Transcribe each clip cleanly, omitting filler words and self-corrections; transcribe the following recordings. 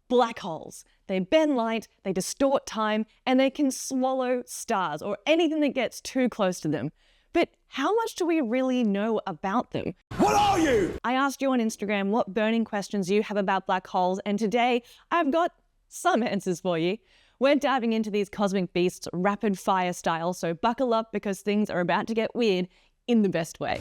Black holes. They bend light, they distort time, and they can swallow stars or anything that gets too close to them. But how much do we really know about them? What are you? I asked you on Instagram what burning questions you have about black holes, and today I've got some answers for you. We're diving into these cosmic beasts rapid fire style, so buckle up because things are about to get weird in the best way.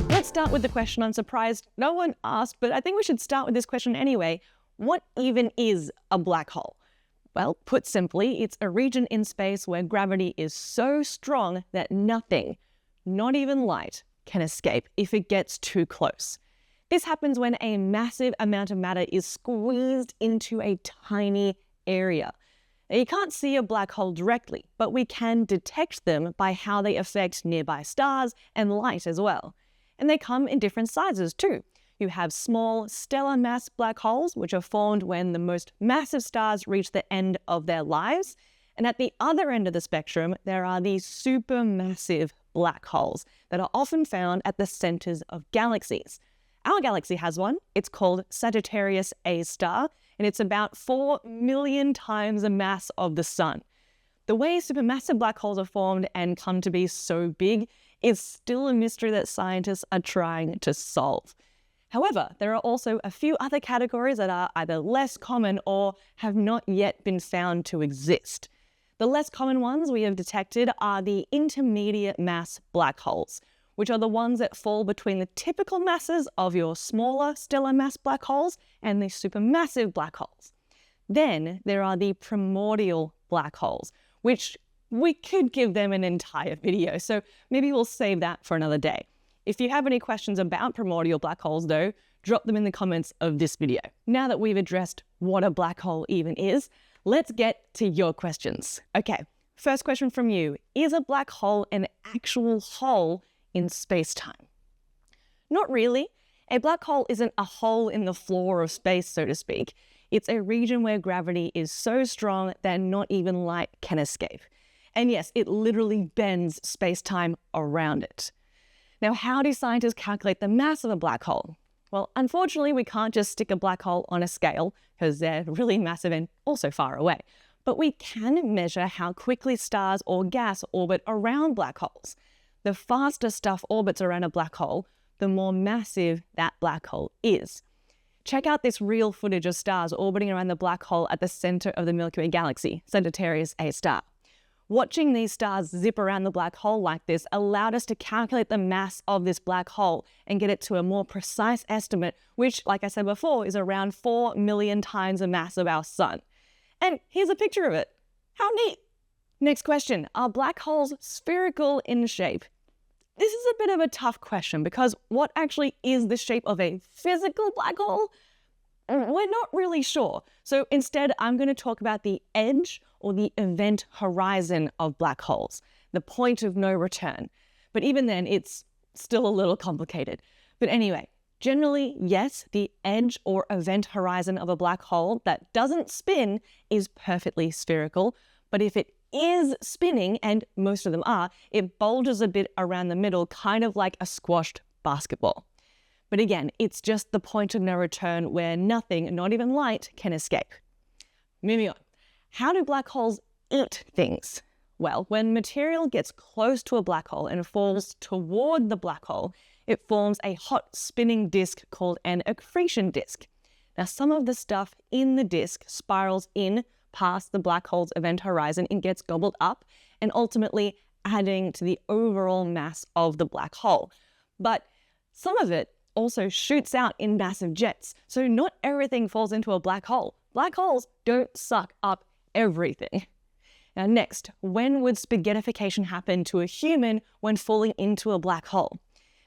Let's start with the question I'm surprised no one asked, but I think we should start with this question anyway. What even is a black hole? Well, put simply, it's a region in space where gravity is so strong that nothing, not even light, can escape if it gets too close. This happens when a massive amount of matter is squeezed into a tiny area. Now, you can't see a black hole directly, but we can detect them by how they affect nearby stars and light as well. And they come in different sizes too. You have small stellar mass black holes, which are formed when the most massive stars reach the end of their lives. And at the other end of the spectrum, there are these supermassive black holes that are often found at the centers of galaxies. Our galaxy has one. It's called Sagittarius A star, and it's about 4 million times the mass of the Sun. The way supermassive black holes are formed and come to be so big is still a mystery that scientists are trying to solve. However, there are also a few other categories that are either less common or have not yet been found to exist. The less common ones we have detected are the intermediate mass black holes, which are the ones that fall between the typical masses of your smaller stellar mass black holes and the supermassive black holes. Then there are the primordial black holes, which we could give them an entire video, so maybe we'll save that for another day. If you have any questions about primordial black holes though, drop them in the comments of this video. Now that we've addressed what a black hole even is, let's get to your questions. Okay, first question from you. Is a black hole an actual hole in space-time? Not really. A black hole isn't a hole in the floor of space, so to speak. It's a region where gravity is so strong that not even light can escape. And yes, it literally bends space-time around it. Now, how do scientists calculate the mass of a black hole? Well, unfortunately, we can't just stick a black hole on a scale because they're really massive and also far away. But we can measure how quickly stars or gas orbit around black holes. The faster stuff orbits around a black hole, the more massive that black hole is. Check out this real footage of stars orbiting around the black hole at the center of the Milky Way galaxy, Sagittarius A star. Watching these stars zip around the black hole like this allowed us to calculate the mass of this black hole and get it to a more precise estimate, which, like I said before, is around 4 million times the mass of our Sun. And here's a picture of it. How neat! Next question, are black holes spherical in shape? This is a bit of a tough question because what actually is the shape of a physical black hole? We're not really sure. So instead, I'm going to talk about the edge or the event horizon of black holes, the point of no return. But even then, it's still a little complicated. But anyway, generally, yes, the edge or event horizon of a black hole that doesn't spin is perfectly spherical. But if it is spinning, and most of them are, it bulges a bit around the middle, kind of like a squashed basketball. But again, it's just the point of no return where nothing, not even light, can escape. Moving on. How do black holes eat things? Well, when material gets close to a black hole and falls toward the black hole, it forms a hot spinning disk called an accretion disk. Now, some of the stuff in the disk spirals in past the black hole's event horizon and gets gobbled up, and ultimately adding to the overall mass of the black hole. But some of it also shoots out in massive jets, so not everything falls into a black hole. Black holes don't suck up everything. Now next, when would spaghettification happen to a human when falling into a black hole?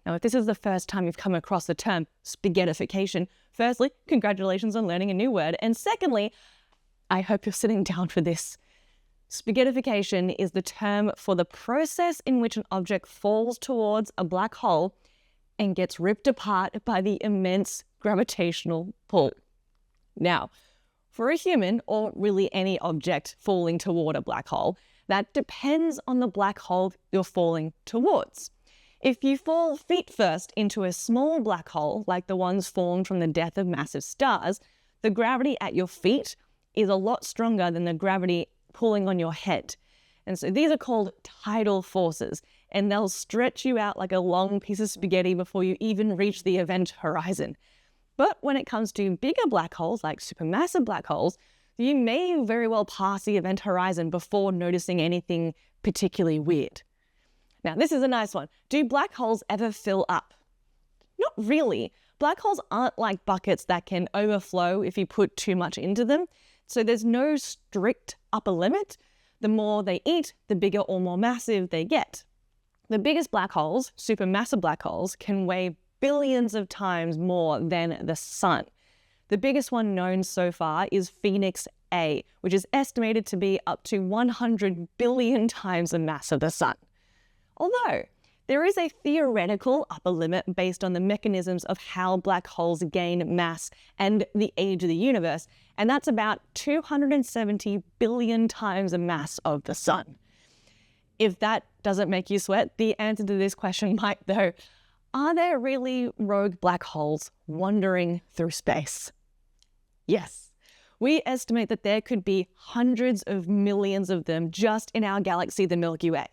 Now, if this is the first time you've come across the term spaghettification, firstly, congratulations on learning a new word, and secondly, I hope you're sitting down for this. Spaghettification is the term for the process in which an object falls towards a black hole and gets ripped apart by the immense gravitational pull. Now, for a human, or really any object falling toward a black hole, that depends on the black hole you're falling towards. If you fall feet first into a small black hole, like the ones formed from the death of massive stars, the gravity at your feet is a lot stronger than the gravity pulling on your head. And so these are called tidal forces, and they'll stretch you out like a long piece of spaghetti before you even reach the event horizon. But when it comes to bigger black holes, like supermassive black holes, you may very well pass the event horizon before noticing anything particularly weird. Now, this is a nice one. Do black holes ever fill up? Not really. Black holes aren't like buckets that can overflow if you put too much into them. So there's no strict upper limit. The more they eat, the bigger or more massive they get. The biggest black holes, supermassive black holes, can weigh billions of times more than the sun. The biggest one known so far is Phoenix A, which is estimated to be up to 100 billion times the mass of the sun. Although, there is a theoretical upper limit based on the mechanisms of how black holes gain mass and the age of the universe, and that's about 270 billion times the mass of the sun. If that doesn't make you sweat, the answer to this question might though. Are there really rogue black holes wandering through space? Yes. We estimate that there could be hundreds of millions of them just in our galaxy, the Milky Way.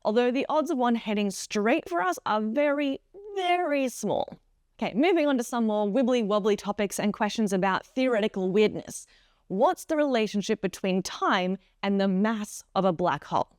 Although the odds of one heading straight for us are very, very small. Okay, moving on to some more wibbly-wobbly topics and questions about theoretical weirdness. What's the relationship between time and the mass of a black hole?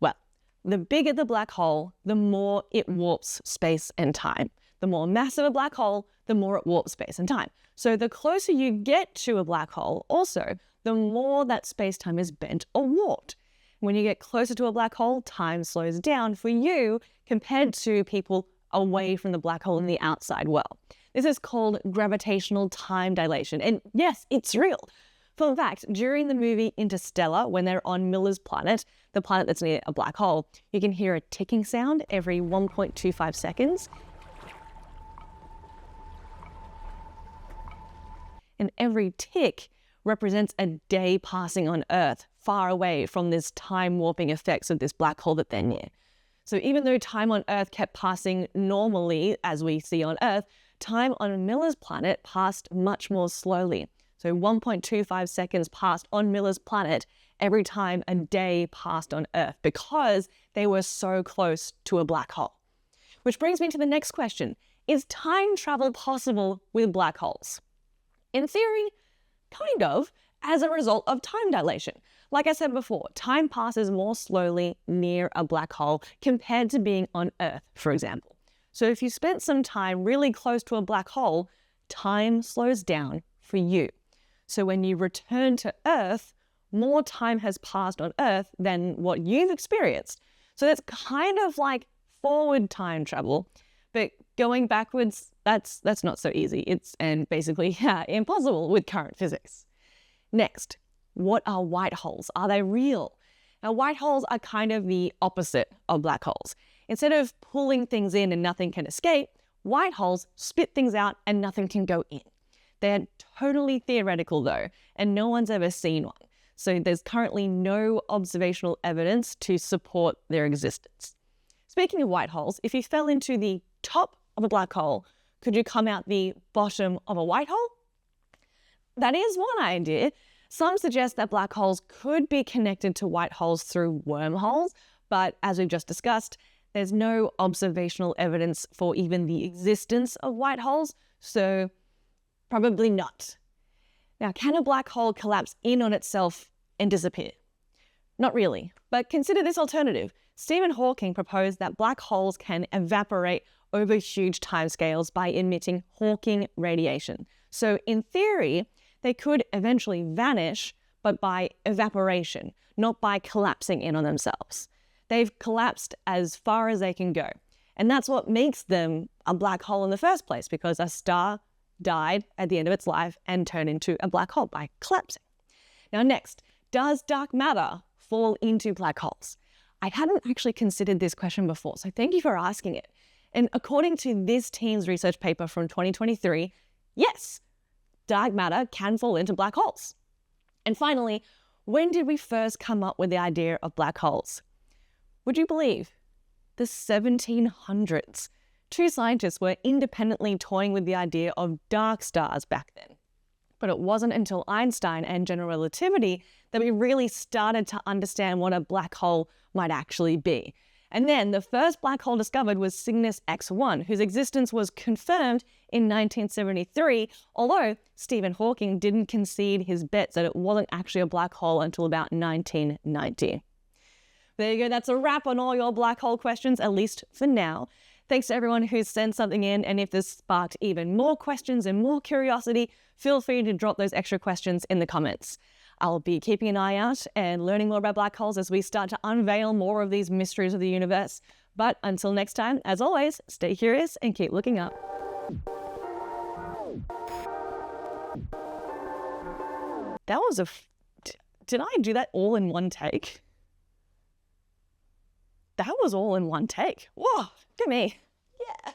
Well, the bigger the black hole, the more it warps space and time. The more massive a black hole, the more it warps space and time. So the closer you get to a black hole, also, the more that space-time is bent or warped. When you get closer to a black hole, time slows down for you compared to people away from the black hole in the outside world. This is called gravitational time dilation. And yes, it's real. Fun fact, during the movie Interstellar, when they're on Miller's planet, the planet that's near a black hole, you can hear a ticking sound every 1.25 seconds. And every tick represents a day passing on Earth, far away from this time warping effects of this black hole that they're near. So even though time on Earth kept passing normally, as we see on Earth, time on Miller's planet passed much more slowly. So 1.25 seconds passed on Miller's planet every time a day passed on Earth because they were so close to a black hole. Which brings me to the next question. Is time travel possible with black holes? In theory, kind of, as a result of time dilation. Like I said before, time passes more slowly near a black hole compared to being on Earth, for example. So if you spent some time really close to a black hole, time slows down for you. So when you return to Earth, more time has passed on Earth than what you've experienced. So that's kind of like forward time travel, but going backwards, that's not so easy. It's basically impossible with current physics. Next, what are white holes? Are they real? Now, white holes are kind of the opposite of black holes. Instead of pulling things in and nothing can escape, white holes spit things out and nothing can go in. They're totally theoretical though, and no one's ever seen one. So there's currently no observational evidence to support their existence. Speaking of white holes, if you fell into the top of a black hole, could you come out the bottom of a white hole? That is one idea. Some suggest that black holes could be connected to white holes through wormholes, but as we've just discussed, there's no observational evidence for even the existence of white holes, so probably not. Now, can a black hole collapse in on itself and disappear? Not really, but consider this alternative. Stephen Hawking proposed that black holes can evaporate over huge timescales by emitting Hawking radiation. So in theory, they could eventually vanish, but by evaporation, not by collapsing in on themselves. They've collapsed as far as they can go. And that's what makes them a black hole in the first place, because a star died at the end of its life and turned into a black hole by collapsing. Now next, does dark matter fall into black holes? I hadn't actually considered this question before, so thank you for asking it. And according to this team's research paper from 2023, yes, dark matter can fall into black holes. And finally, when did we first come up with the idea of black holes? Would you believe? the 1700s. Two scientists were independently toying with the idea of dark stars back then. But it wasn't until Einstein and general relativity that we really started to understand what a black hole might actually be. And then the first black hole discovered was Cygnus X1, whose existence was confirmed in 1973, although Stephen Hawking didn't concede his bets that it wasn't actually a black hole until about 1990. There you go, that's a wrap on all your black hole questions, at least for now. Thanks to everyone who's sent something in, and if this sparked even more questions and more curiosity, feel free to drop those extra questions in the comments. I'll be keeping an eye out and learning more about black holes as we start to unveil more of these mysteries of the universe. But until next time, as always, stay curious and keep looking up. That was did I do that all in one take? That was all in one take. Whoa, look at me. Yeah.